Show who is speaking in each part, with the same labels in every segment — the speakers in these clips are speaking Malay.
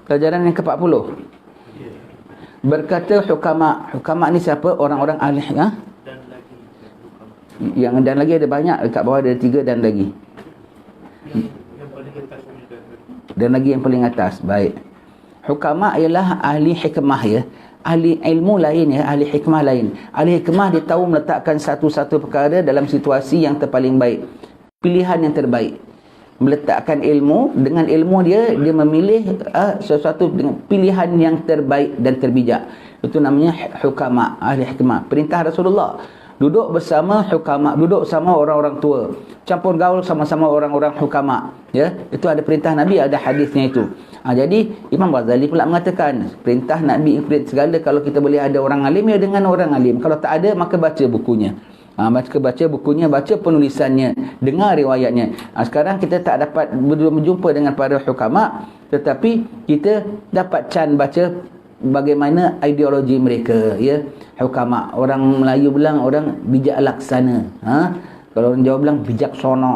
Speaker 1: Pelajaran yang ke-40. Berkata hukama. Hukama ni siapa? Orang-orang ahli, ha? Yang dan lagi ada banyak, dekat bawah ada 3 dan lagi. Dan lagi yang paling atas. Baik. Hukama ialah ahli hikmah, ya. Ahli ilmu lain, ya. Ahli hikmah lain. Ahli hikmah dia tahu meletakkan satu-satu perkara dalam situasi yang terpaling baik, pilihan yang terbaik. Meletakkan ilmu, dengan ilmu dia memilih sesuatu dengan pilihan yang terbaik dan terbijak. Itu namanya hukama, ahli hikmah. Perintah Rasulullah, duduk bersama hukama, duduk sama orang-orang tua, campur gaul sama-sama orang-orang hukama, ya. Itu ada perintah Nabi, ada hadisnya itu. Jadi Imam Ghazali pula mengatakan perintah Nabi, segala kalau kita boleh ada orang alim, ya dengan orang alim. Kalau tak ada, maka baca bukunya. Baca bukunya, baca penulisannya, dengar riwayatnya. Sekarang kita tak dapat berjumpa dengan para hukama, tetapi kita dapat baca bagaimana ideologi mereka, ya. Hukama, orang Melayu bilang orang bijak laksana, kalau orang Jawa bilang bijaksana,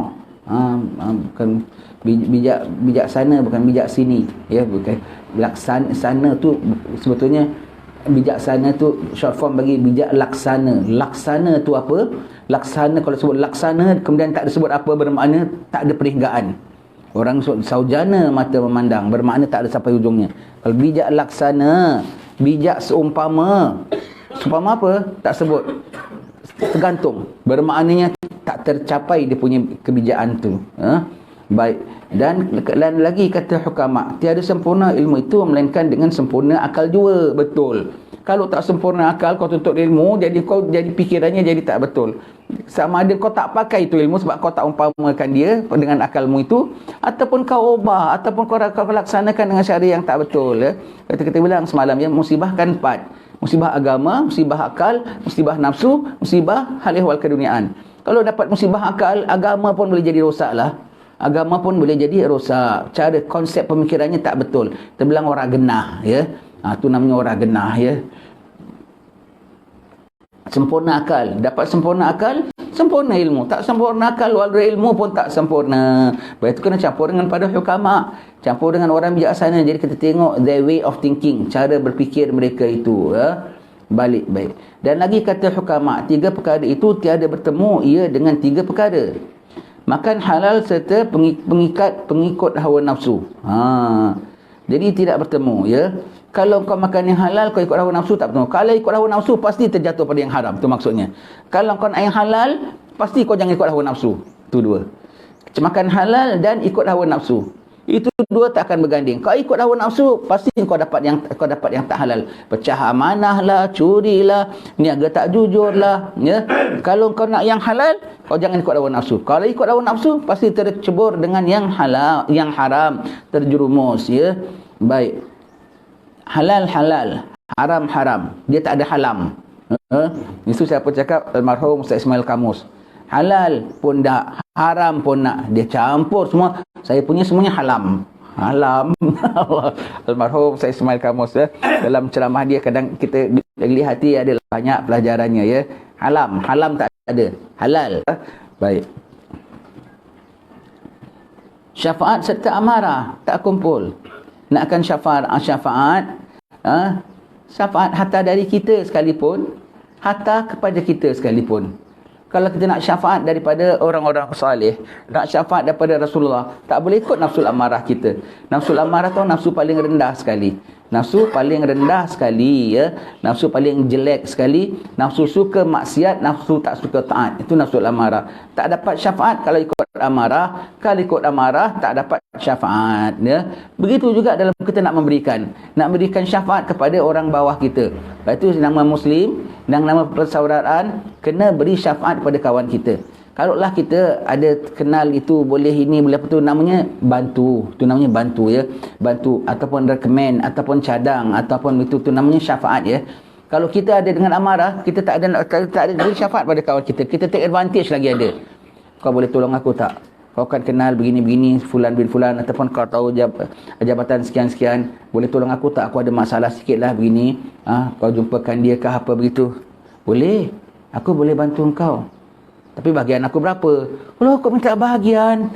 Speaker 1: bukan bijaksana, bukan bijak sini, ya. Bukan laksana tu sebetulnya, bijaksana tu short form bagi bijak laksana. Laksana tu apa? Laksana, kalau sebut laksana kemudian tak disebut apa, bermakna tak ada perhinggaan. Orang saujana mata memandang, bermakna tak ada sampai ujungnya. Kalau bijak laksana, bijak seumpama apa? Tak sebut. Tergantung. Bermaknanya tak tercapai dia punya kebijakan tu. Baik. Dan lagi kata hukama, tiada sempurna ilmu itu melainkan dengan sempurna akal jua. Betul. Kalau tak sempurna akal, kau tuntut ilmu, jadi pikirannya jadi tak betul. Sama ada kau tak pakai itu ilmu sebab kau tak umpamakan dia dengan akalmu itu, ataupun kau ubah, ataupun kau laksanakan dengan cara yang tak betul, ya. Kita bilang semalam, ya, musibah kan 4. Musibah agama, musibah akal, musibah nafsu, musibah hal ehwal keduniaan. Kalau dapat musibah akal, agama pun boleh jadi rosak lah. Agama pun boleh jadi rosak. Cara konsep pemikirannya tak betul. Kita bilang orang genah, ya. Itu namanya orang genah, ya. Sempurna akal, dapat sempurna akal, sempurna ilmu. Tak sempurna akal, walaupun ilmu pun tak sempurna. Baik, itu kena campur dengan pada hukama, campur dengan orang bijaksana. Jadi kita tengok their way of thinking, cara berfikir mereka itu, ya. Baik. Dan lagi kata hukama, 3 perkara itu tiada bertemu ia dengan 3 perkara. Makan halal serta pengikut hawa nafsu. Jadi tidak bertemu, ya. Kalau kau makan yang halal, kau ikut hawa nafsu, tak bertemu. Kalau ikut hawa nafsu, pasti terjatuh pada yang haram. Itu maksudnya. Kalau kau nak yang halal, pasti kau jangan ikut hawa nafsu. Itu 2. Makan halal dan ikut hawa nafsu. Itu 2 tak akan berganding. Kau ikut hawa nafsu, pasti kau dapat yang tak halal. Pecah amanah lah, curi lah, niaga tak jujur lah, ya. Kalau kau nak yang halal, kau jangan ikut hawa nafsu. Kalau ikut hawa nafsu, pasti tercebur dengan yang halal, yang haram, terjerumus, ya. Baik. Halal, haram. Dia tak ada halam. Itu siapa cakap? Almarhum Ustaz Ismail Kamus. Halal pun tak, haram pun nak. Dia campur semua. Saya punya semuanya halam. Almarhum Ustaz Ismail Kamus, ya. Dalam ceramah dia kadang kita lihati ada banyak pelajarannya, ya. Halam tak ada. Halal. Baik. Syafaat serta amarah tak kumpul. Nakkan syafaat hatta dari kita sekalipun, hatta kepada kita sekalipun. Kalau kita nak syafaat daripada orang-orang salih, nak syafaat daripada Rasulullah, tak boleh ikut nafsul amarah kita. Nafsul amarah tu nafsu paling rendah sekali. Nafsu paling rendah sekali, ya. Nafsu paling jelek sekali. Nafsu suka maksiat, nafsu tak suka taat. Itu nafsul amarah. Tak dapat syafaat kalau ikut amarah. Kalau ikut amarah, tak dapat syafaat, ya. Begitu juga dalam kita nak memberikan syafaat kepada orang bawah kita. Itu nama Muslim, dan nama persaudaraan, kena beri syafaat kepada kawan kita. Kalaulah kita ada kenal itu, boleh ini, boleh apa tu, namanya bantu. Itu namanya bantu, ya. Bantu ataupun recommend ataupun cadang ataupun itu namanya syafaat, ya. Kalau kita ada dengan amarah, kita tak ada beri syafaat pada kawan kita. Kita take advantage lagi ada. Kau boleh tolong aku tak? Kau kan kenal begini-begini fulan bin fulan, ataupun kau tahu jabatan sekian-sekian, boleh tolong aku tak? Aku ada masalah sikitlah begini. Kau jumpakan dia ke apa begitu? Boleh. Aku boleh bantu engkau. Tapi bahagian aku berapa? Kalau kau minta bahagian,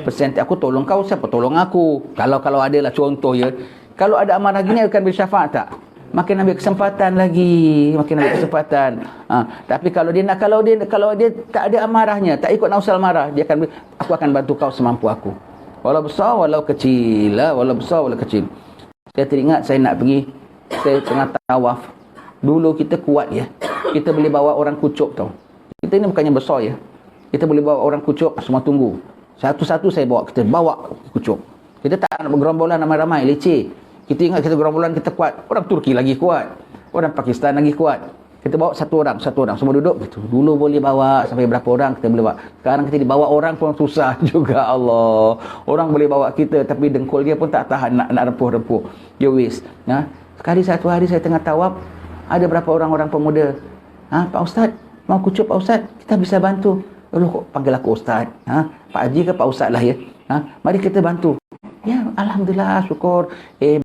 Speaker 1: persen aku tolong kau, siapa tolong aku? Kalau ada lah contoh, ya. Kalau ada amarah gini akan bersyafaat tak? Makin ambil kesempatan lagi, makin ambil kesempatan. Tapi kalau dia tak ada amarahnya, tak ikut nafsu marah, dia akan, aku akan bantu kau semampu aku. Walau besar, walau kecil lah. Walau besar, walau kecil. Saya teringat saya nak pergi, saya tengah tawaf. Dulu kita kuat ya. Kita boleh bawa orang kucuk tau. Kita ni bukannya besar ya. Kita boleh bawa orang kucuk, semua tunggu. Satu-satu saya bawa, kita bawa kucuk. Kita tak nak bergerombolan ramai-ramai, leceh. Kita ingat kita gerombolan kita kuat. Orang Turki lagi kuat. Orang Pakistan lagi kuat. Kita bawa satu orang. Semua duduk gitu. Dulu boleh bawa sampai berapa orang kita boleh bawa. Sekarang kita dibawa orang pun susah juga, Allah. Orang boleh bawa kita tapi dengkul dia pun tak tahan nak rempuh-rempuh. Ya wis. Sekali satu hari saya tengah tawaf, ada berapa orang pemuda. Pak Ustaz, mau kucup Pak Ustaz? Kita bisa bantu. Loh kok panggil aku Ustaz? Pak Haji ke Pak Ustaz lah ya? Mari kita bantu. Ya, Alhamdulillah, syukur.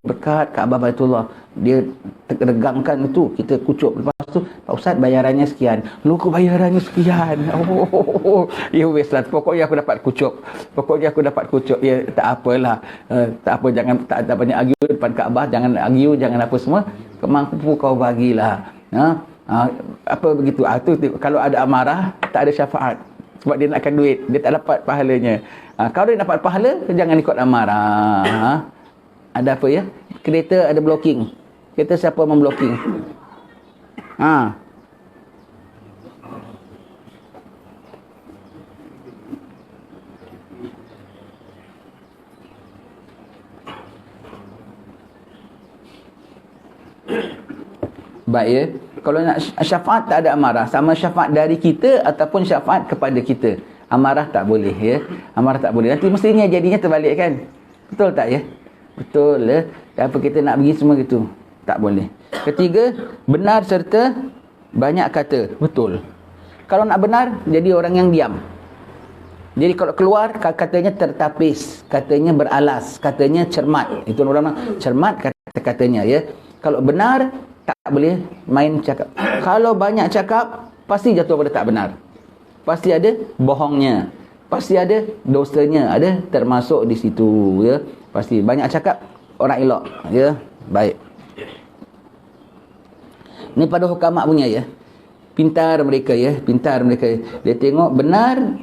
Speaker 1: Berkat Kaabah Baitullah. Dia regangkan itu, kita kucup. Lepas tu, Pak Ustaz bayarannya sekian. Lu kok bayarannya sekian? Ya wes lah. Pokoknya aku dapat kucup. Ya, tak apalah. Tak apa, jangan tak banyak argue depan Kaabah. Jangan argue, jangan apa semua. Kemampu kau bagilah. Apa begitu. Tu, kalau ada amarah, tak ada syafaat. Sebab dia nakkan duit, dia tak dapat pahalanya. Kalau dia dapat pahala, jangan ikut amarah. Ada apa ya? Kereta ada blocking. Kereta siapa memblocking? Baik ya. Kalau nak syafaat tak ada amarah. Sama syafaat dari kita ataupun syafaat kepada kita. Amarah tak boleh ya. Amarah tak boleh. Nanti mestinya jadinya terbalik kan? Betul tak ya? Betul ya. Apa kita nak pergi semua gitu? Tak boleh. Ketiga, benar serta banyak kata. Betul. Kalau nak benar, jadi orang yang diam. Jadi kalau keluar, katanya tertapis. Katanya beralas. Katanya cermat. Itu orang cermat kata-katanya ya. Kalau benar, tak boleh main cakap. Kalau banyak cakap, pasti jatuh pada tak benar. Pasti ada bohongnya. Pasti ada dosanya. Ada termasuk di situ ya. Pasti banyak cakap orang elok ya. Baik. Ini pada hukamak punya ya. Pintar mereka ya, pintar mereka. Dia tengok benar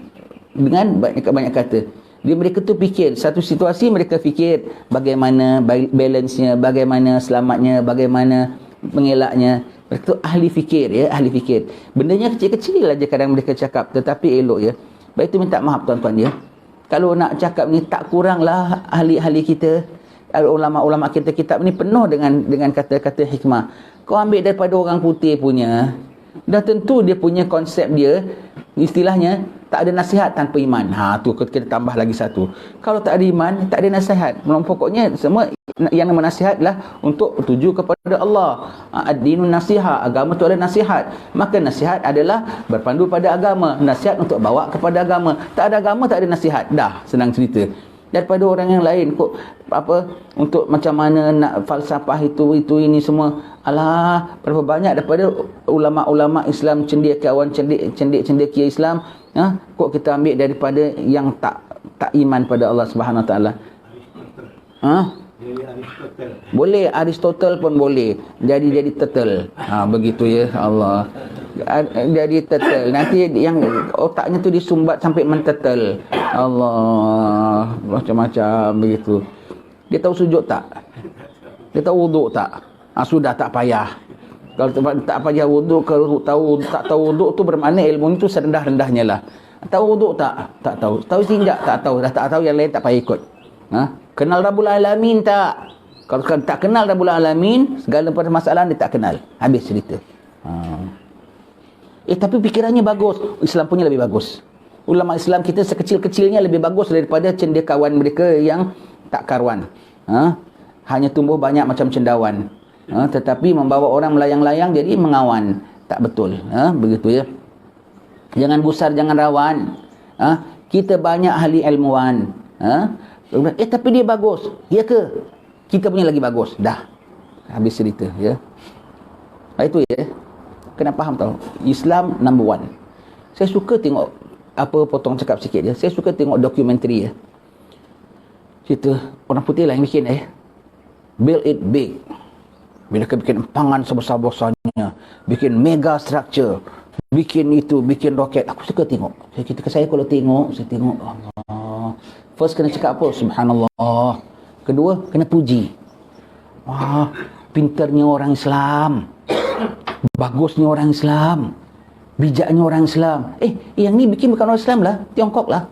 Speaker 1: dengan banyak kata. Mereka tu fikir satu situasi, mereka fikir bagaimana balance-nya, bagaimana selamatnya, bagaimana mengelaknya. Mereka tu ahli fikir ya, ahli fikir. Bendanya kecil-kecil aja kadang mereka cakap tetapi elok ya. Baik tu minta maaf tuan-tuan ya. Kalau nak cakap ni tak kuranglah ahli-ahli kita, ulama-ulama kita, kitab ni penuh dengan kata-kata hikmah. Kau ambil daripada orang putih punya, dah tentu dia punya konsep dia, istilahnya tak ada nasihat tanpa iman. Tu kita tambah lagi satu. Kalau tak ada iman, tak ada nasihat. Pokoknya semua yang menasihat adalah untuk tuju kepada Allah. Ad-dinun nasihat, agama tu ada nasihat. Maka nasihat adalah berpandu pada agama. Nasihat untuk bawa kepada agama. Tak ada agama, tak ada nasihat. Dah, senang cerita. Daripada orang yang lain kok untuk macam mana nak falsafah itu ini semua. Alah, berapa banyak daripada ulama-ulama Islam, cendekiawan cendekia Islam, kok kita ambil daripada yang tak iman pada Allah Subhanahu Wa Taala. Boleh Aristotle pun boleh jadi turtle. Begitu ya, Allah. Jadi turtle. Nanti yang otaknya tu disumbat sampai mentetel. Allah, macam-macam begitu. Dia tahu sujud tak? Dia tahu wuduk tak? Sudah tak payah. Kalau tak payah wuduk, kalau tak tahu wuduk tu bermakna ilmu itu serendah-rendahnya lah. Tahu wuduk tak? Tak tahu. Tahu istinja? Tak tahu. Dah tak tahu, yang lain tak payah ikut. Kenal Rabbul Alamin tak? Kalau tak kenal Rabbul Alamin, segala permasalahan dia tak kenal. Habis cerita. Tapi fikirannya bagus. Islam punya lebih bagus. Ulama Islam kita sekecil-kecilnya lebih bagus daripada cendekiawan mereka yang tak karuan. Hanya tumbuh banyak macam cendawan. Tetapi membawa orang melayang-layang jadi mengawan. Tak betul. Begitu ya. Jangan gusar, jangan rawan. Kita banyak ahli ilmuwan. Tapi dia bagus. Ya ke? Kita punya lagi bagus. Dah. Habis cerita ya. Itu ya. Kena faham tau. Islam number one. Saya suka tengok potong cakap sikit ya. Saya suka tengok dokumentari ya. Cerita orang putih lah yang bikin Build it big. Mereka bikin empangan sebesar-besarnya, bikin mega structure, bikin itu, bikin roket. Aku suka tengok. Saya kalau tengok, saya tengok, Allah. First kena cakap apa? Subhanallah. Kedua, kena puji. Wah, pintarnya orang Islam. Bagusnya orang Islam. Bijaknya orang Islam. Yang ni bikin bukan orang Islam lah, Tiongkok lah.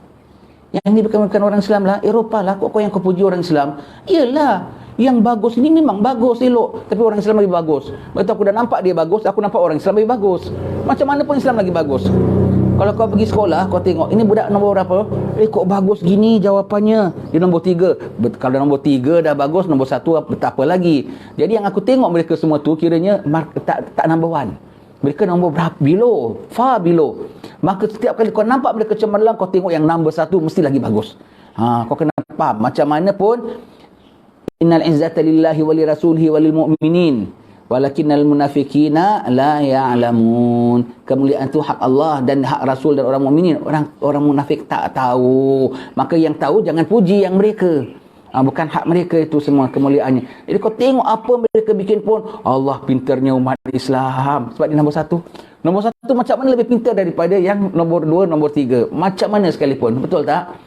Speaker 1: Yang ni bukan orang Islam lah, Eropah lah. Kok yang kau puji orang Islam? Iyalah, yang bagus ni memang bagus, elok. Tapi orang Islam lebih bagus. Betul, aku dah nampak dia bagus, aku nampak orang Islam lebih bagus. Macam mana pun Islam lagi bagus. Kalau kau pergi sekolah, kau tengok, ini budak nombor berapa? Kok bagus gini jawapannya? Dia nombor 3. Kalau nombor 3 dah bagus, nombor 1 tak apa lagi. Jadi yang aku tengok mereka semua tu, kiranya tak number 1. Mereka nombor berapa? Below. Far below. Maka setiap kali kau nampak mereka cemerlang, kau tengok yang nombor 1 mesti lagi bagus. Kau kena faham. Macam mana pun, innal izzata lillahi wa li rasulihi wa lil mu'minin walakinnal munafiqina la ya'lamun. Kemuliaan itu hak Allah dan hak Rasul dan orang mukminin. Orang munafik tak tahu. Maka yang tahu jangan puji yang mereka. Bukan hak mereka itu semua kemuliaannya. Jadi kau tengok apa mereka bikin pun, Allah pintarnya umat Islam. Sebab dia nombor 1. Nombor 1 macam mana lebih pintar daripada yang nombor 2, nombor 3. Macam mana sekalipun. Betul tak?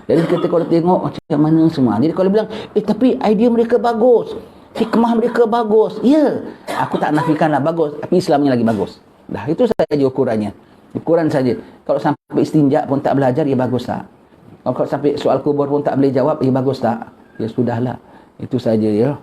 Speaker 1: Jadi kita kalau tengok macam mana semua. Jadi kalau bilang, tapi idea mereka bagus, hikmah mereka bagus. Ya, aku tak nafikan lah bagus, tapi Islamnya lagi bagus. Dah, itu saja ukurannya. Ukuran saja. Kalau sampai istinja pun tak belajar, ya bagus tak? Kalau sampai soal kubur pun tak boleh jawab, ya bagus tak? Ya sudahlah. Itu saja ya.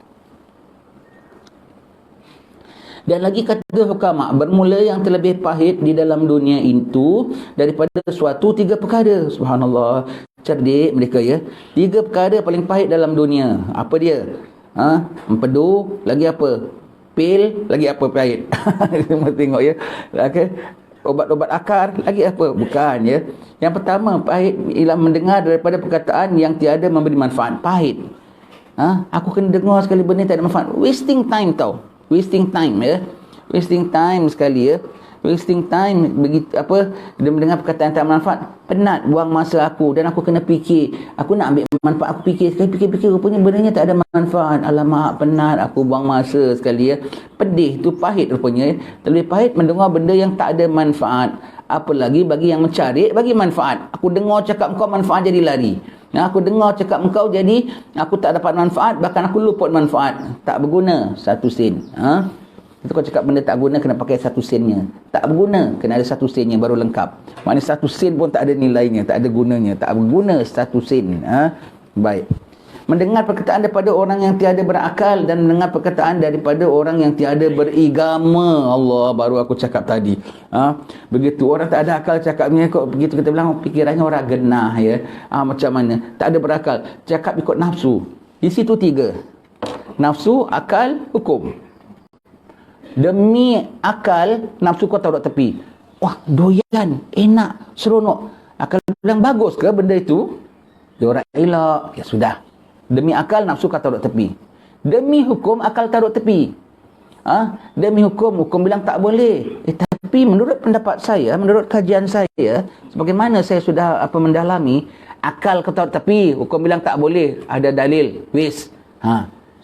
Speaker 1: Dan lagi kata hukama, bermula yang terlebih pahit di dalam dunia itu daripada suatu 3 perkara. Subhanallah. Cerdik mereka ya. 3 perkara paling pahit dalam dunia. Apa dia? Empedu, lagi apa? Pil, lagi apa pahit? Kita tengok ya. Okay. Obat-obat akar, lagi apa? Bukan ya. Yang pertama, pahit ialah mendengar daripada perkataan yang tiada memberi manfaat. Pahit. Aku kena dengar sekali benda tak ada manfaat. Wasting time tau. Wasting time ya. Wasting time sekali ya. Wasting time begitu apa, dia mendengar perkataan tak bermanfaat. Penat buang masa aku dan aku kena fikir. Aku nak ambil manfaat, aku fikir sekali, fikir rupanya bendanya tak ada manfaat. Alamak, penat aku buang masa sekali ya. Pedih tu, pahit rupanya. Terlebih pahit mendengar benda yang tak ada manfaat. Apalagi bagi yang mencari bagi manfaat. Aku dengar cakap kau manfaat jadi lari. Aku dengar cakap engkau jadi aku tak dapat manfaat, bahkan aku luput manfaat. Tak berguna 1 sen. Itu kau cakap benda tak guna, kena pakai 1 sennya. Tak berguna, kena ada 1 sennya baru lengkap. Maknanya 1 sen pun tak ada nilainya, tak ada gunanya, tak berguna 1 sen. Baik. Mendengar perkataan daripada orang yang tiada berakal dan mendengar perkataan daripada orang yang tiada berigama. Allah, baru aku cakap tadi. Begitu orang tak ada akal cakapnya, kok begitu kita bilang pikirannya orang genah ya. Macam mana? Tak ada berakal, cakap ikut nafsu. Di situ 3. Nafsu, akal, hukum. Demi akal, nafsu kau taruh tepi. Wah, doyan, enak, seronok. Akal bilang bagus ke benda itu? Dia orang elak. Ya sudah. Demi akal, nafsu kau taruh tepi. Demi hukum, akal taruh tepi. Demi hukum bilang tak boleh. Tapi menurut pendapat saya, menurut kajian saya, sebagaimana saya sudah mendalami, akal kau taruh tepi, hukum bilang tak boleh. Ada dalil. Wis.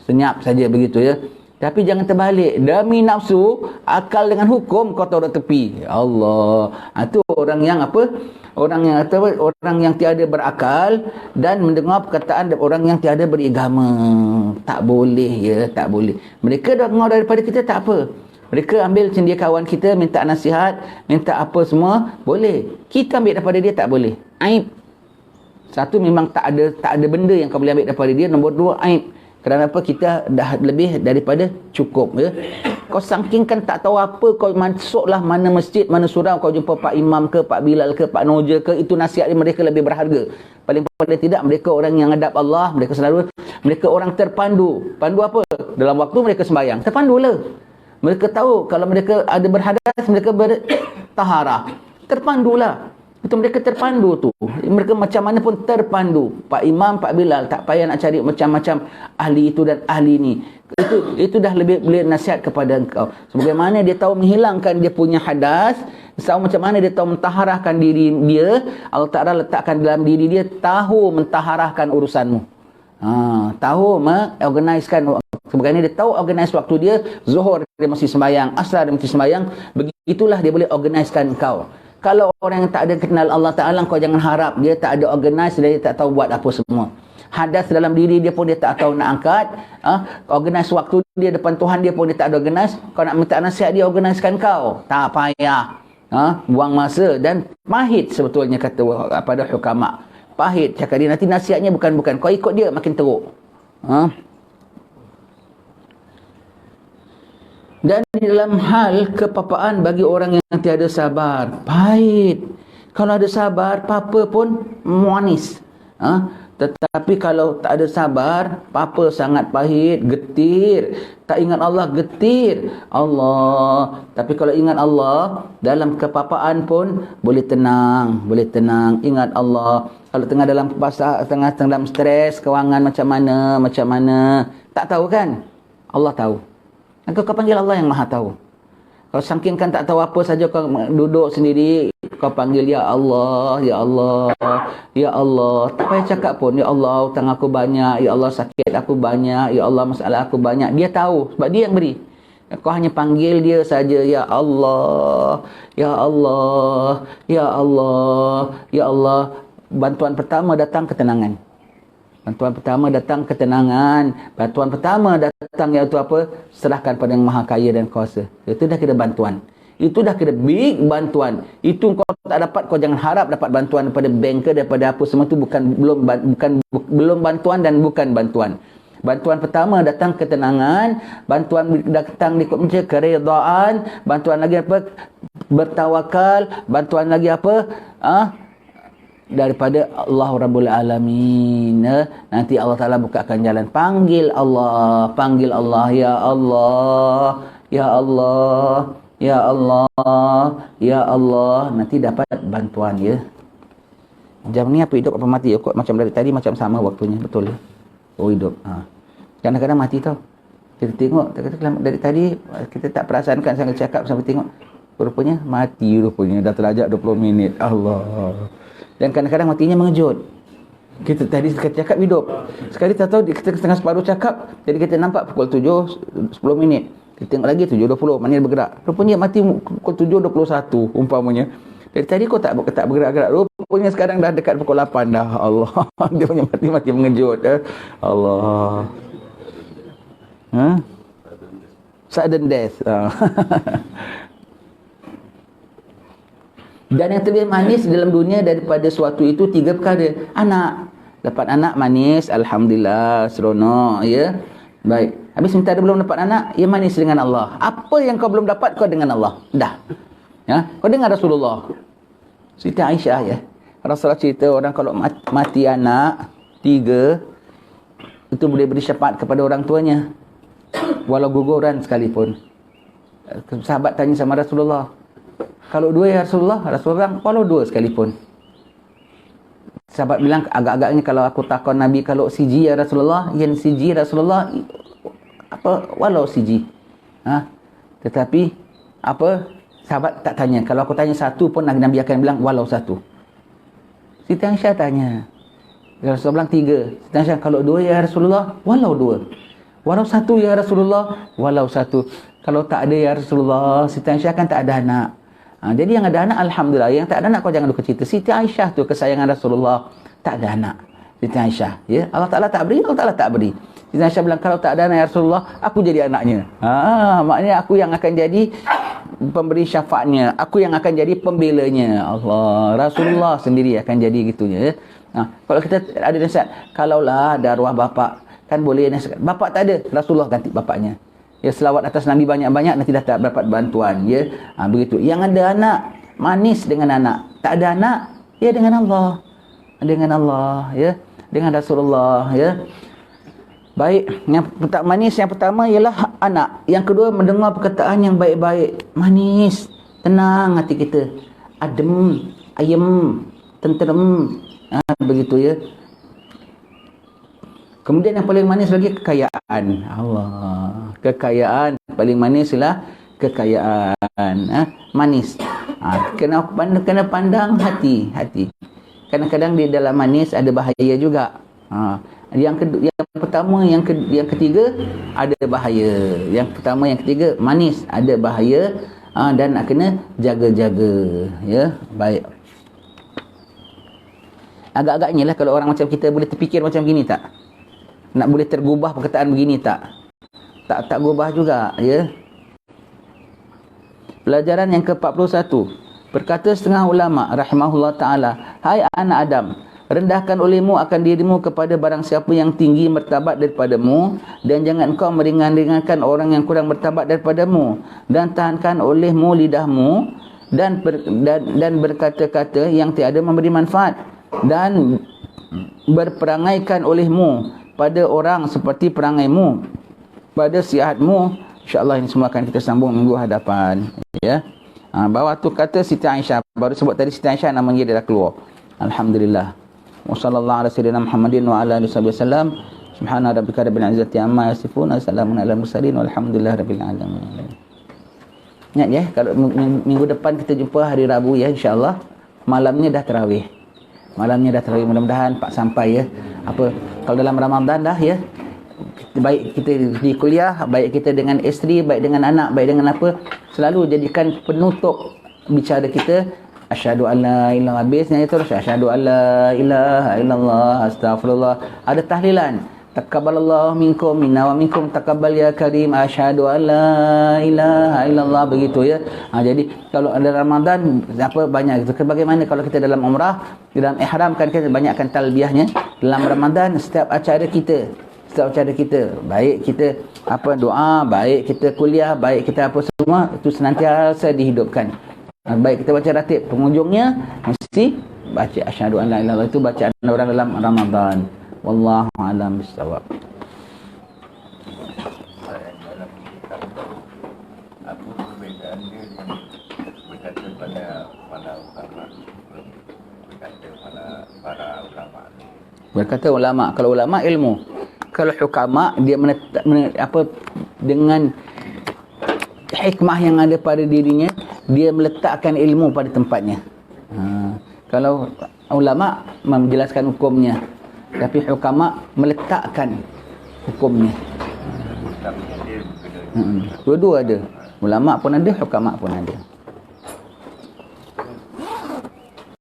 Speaker 1: Senyap saja begitu ya. Tapi jangan terbalik. Demi nafsu, akal dengan hukum kau taruh tepi. Ya Allah. Itu orang yang apa? Orang yang tiada berakal dan mendengar perkataan orang yang tiada beragama. Tak boleh ya, tak boleh. Mereka dah dengar daripada kita, tak apa. Mereka ambil cendia kawan kita, minta nasihat, minta apa semua, boleh. Kita ambil daripada dia, tak boleh. Aib. Satu, memang tak ada benda yang kau boleh ambil daripada dia. Nombor 2, aib. Kerana apa? Kita dah lebih daripada cukup ya. Kau sangkingkan tak tahu apa, kau masuklah mana masjid, mana surau, kau jumpa Pak Imam ke, Pak Bilal ke, Pak Noja ke, itu nasihat mereka lebih berharga. Paling tidak, mereka orang yang hadap Allah, mereka orang terpandu. Pandu apa? Dalam waktu mereka sembahyang, terpandulah. Mereka tahu kalau mereka ada berhadas, mereka bertaharah, terpandulah. Itu mereka terpandu tu. Mereka macam mana pun terpandu. Pak Imam, Pak Bilal, tak payah nak cari macam-macam ahli itu dan ahli ni. Itu dah lebih boleh nasihat kepada engkau. Sebagaimana dia tahu menghilangkan dia punya hadas, tahu macam mana dia tahu mentaharahkan diri dia, Allah Ta'ala letakkan dalam diri dia tahu mentaharahkan urusanmu. Tahu mengorganiskan. Sebagainya dia tahu organize waktu dia. Zuhur dia masih sembahyang, asar dia masih sembahyang. Begitulah dia boleh organiskan kau. Kalau orang yang tak ada kenal Allah Ta'ala, kau jangan harap dia tak ada organize, dia tak tahu buat apa semua. Hadas dalam diri dia pun dia tak tahu nak angkat. Organize waktu dia depan Tuhan dia pun dia tak ada organize. Kau nak minta nasihat dia organisekan kau, tak payah. Buang masa dan pahit sebetulnya kata pada hukama. Pahit cakap dia, nanti nasihatnya bukan kau ikut dia makin teruk. Dan di dalam hal kepapaan bagi orang yang tiada sabar, pahit. Kalau ada sabar, apa pun manis. Tetapi kalau tak ada sabar, apa sangat pahit, getir. Tak ingat Allah, getir. Allah. Tapi kalau ingat Allah, dalam kepapaan pun boleh tenang. Ingat Allah. Kalau tengah dalam tengah dalam stres, kewangan macam mana. Tak tahu kan? Allah tahu. Kau panggil Allah yang Maha tahu. Kalau sangkingkan tak tahu apa saja, kau duduk sendiri, kau panggil Ya Allah, Ya Allah, Ya Allah. Tak payah cakap pun, Ya Allah, hutang aku banyak, Ya Allah, sakit aku banyak, Ya Allah, masalah aku banyak. Dia tahu, sebab dia yang beri. Kau hanya panggil dia saja, Ya Allah, Ya Allah, Ya Allah, Ya Allah. Bantuan pertama datang ketenangan. Bantuan pertama datang ketenangan. Bantuan pertama datang iaitu apa? Serahkan pada yang Maha Kaya dan Kuasa. Itu dah kira bantuan. Itu dah kira big bantuan. Itu kau tak dapat, kau jangan harap dapat bantuan daripada banker, daripada apa semua tu belum bantuan dan bukan bantuan. Bantuan pertama datang ketenangan, bantuan datang ikut keredaan, bantuan lagi apa? Bertawakal, bantuan lagi apa? Daripada Allah Rabbul Alamin. Nanti Allah Ta'ala bukakan jalan. Panggil Allah, Ya Allah, Ya Allah, Ya Allah, Ya Allah. Nanti dapat bantuan, ya. Jam ni apa hidup apa mati? Kok macam dari tadi macam sama waktunya, betul ya? Oh, hidup. Kadang-kadang mati tau. Kita tengok dari tadi kita tak perasankan sambil cakap sampai tengok. Rupanya mati rupanya. Dah terlajak 20 minit. Allah. Dan kadang-kadang matinya mengejut. Kita tadi cakap hidup. Sekali tak tahu kita setengah separuh cakap. Jadi kita nampak pukul 7, 10 minit. Kita tengok lagi 7.20, mana dia bergerak. Rupanya mati pukul 7.21 umpamanya. Dari tadi kau tak bergerak-gerak. Rupanya sekarang dah dekat pukul 8 dah. Allah. Dia punya mati mengejut. Allah. Sudden death. Dan yang terlebih manis dalam dunia daripada suatu itu 3 perkara. Anak. Dapat anak manis, alhamdulillah, seronok, ya. Baik. Habis sementara belum dapat anak, ia manis dengan Allah. Apa yang kau belum dapat, kau dengan Allah. Dah. Ya. Kau dengar Rasulullah. Siti Aisyah, ya. Rasulullah cerita orang kalau mati anak 3, itu boleh beri syafaat kepada orang tuanya. Walau guguran sekalipun. Sahabat tanya sama Rasulullah, kalau 2 ya Rasulullah? Rasulullah bilang, walau 2 sekalipun. Sahabat bilang, agak-agaknya kalau aku takut Nabi, kalau siji ya Rasulullah, yang siji Rasulullah, apa, walau siji. Tetapi, apa, sahabat tak tanya. Kalau aku tanya 1 pun, Nabi akan bilang, walau 1. Siti Aisyah tanya. Rasulullah bilang 3. Siti Aisyah, kalau 2 ya Rasulullah, walau 2. Walau 1 ya Rasulullah, walau 1. Kalau tak ada ya Rasulullah, Siti Aisyah kan tak ada anak. Jadi yang ada anak, alhamdulillah. Yang tak ada anak, kau jangan duka cita. Siti Aisyah tu kesayangan Rasulullah, tak ada anak. Siti Aisyah, ya. Allah Ta'ala tak beri, Allah Ta'ala tak beri. Siti Aisyah bilang, kalau tak ada anak ya Rasulullah, aku jadi anaknya. Maknanya aku yang akan jadi pemberi syafaatnya, aku yang akan jadi pembelanya. Allah, Rasulullah sendiri akan jadi gitunya, ya. Kalau kita ada nasihat, kalaulah ada arwah bapa, kan boleh nasihat. Bapa tak ada, Rasulullah ganti bapaknya. Ya, selawat atas Nabi banyak-banyak, nanti dah tak dapat bantuan, ya. Begitu. Yang ada anak, manis dengan anak. Tak ada anak, ya dengan Allah. Dengan Allah, ya. Dengan Rasulullah, ya. Baik, yang manis yang pertama ialah anak. Yang kedua, mendengar perkataan yang baik-baik. Manis, tenang hati kita. Adem, ayem, tenteram. Begitu, ya. Kemudian yang paling manis lagi kekayaan. Allah. Kekayaan paling manis ialah kekayaan. Manis. Kena pandang hati. Kadang-kadang di dalam manis ada bahaya juga. Yang pertama, yang ketiga ada bahaya. Yang pertama, yang ketiga manis, ada bahaya, dan nak kena jaga-jaga, ya. Baik. Agak-agaknya lah kalau orang macam kita boleh terfikir macam gini tak? Nak boleh tergubah perkataan begini tak? Tak gubah juga, ya. Pelajaran yang ke-41. Berkata setengah ulama rahimahullah ta'ala, hai anak Adam, rendahkan olehmu akan dirimu kepada barang siapa yang tinggi martabat daripadamu, dan jangan engkau meringan-ringankan orang yang kurang martabat daripadamu, dan tahankan olehmu lidahmu dan berkata-kata yang tiada memberi manfaat, dan berperangaikan olehmu pada orang seperti perangaimu pada sihatmu. InsyaAllah ini semua akan kita sambung minggu hadapan, ya. Bawah tu kata Siti Aisyah, baru sebut tadi Siti Aisyah, namanya dia dah keluar. Alhamdulillah. Wa sallallahu ala sayyidina Muhammadin wa ala alihi wasallam. Subhana rabbika rabbil izzati amma yasifun, assalamun ala mursalin walhamdulillahi rabbil alamin. Ingat ya, kalau minggu depan kita jumpa hari Rabu, ya, insya-Allah. Malamnya dah tarawih. Mudah-mudahan Pak sampai, ya. Apa kalau dalam Ramadan dah, ya. Baik kita di kuliah, baik kita dengan isteri, baik dengan anak, baik dengan apa, selalu jadikan penutup bicara kita asyhadu alla ilaha illallah, itu asyhadu alla ilaha illallah, astagfirullah. Ada tahlilan, taqabbalallahu minkum minna wa minkum taqabbal ya karim, asyhadu alla ilaha illallah, begitu, ya. Jadi kalau ada Ramadan apa banyak itu. Bagaimana kalau kita dalam umrah, dalam ihram kan kita banyakkan talbiyahnya. Dalam Ramadan setiap acara kita, baik kita apa doa, baik kita kuliah, baik kita apa semua, itu senantiasa dihidupkan. Baik kita baca ratib, penghujungnya mesti baca asyhadu an la ilaha illallah, itu bacaan orang dalam Ramadan. Wallahu a'lam bissawab.
Speaker 2: Apa perbezaan dia dengan berkata pada para ulama, berkata pada para ulama?
Speaker 1: Berkata ulama, kalau ulama ilmu. Kalau hukama dia dengan hikmah yang ada pada dirinya, dia meletakkan ilmu pada tempatnya. Kalau ulama menjelaskan hukumnya, tapi hukama meletakkan hukumnya. Dua-dua ada. Ulama pun ada, hukama pun ada.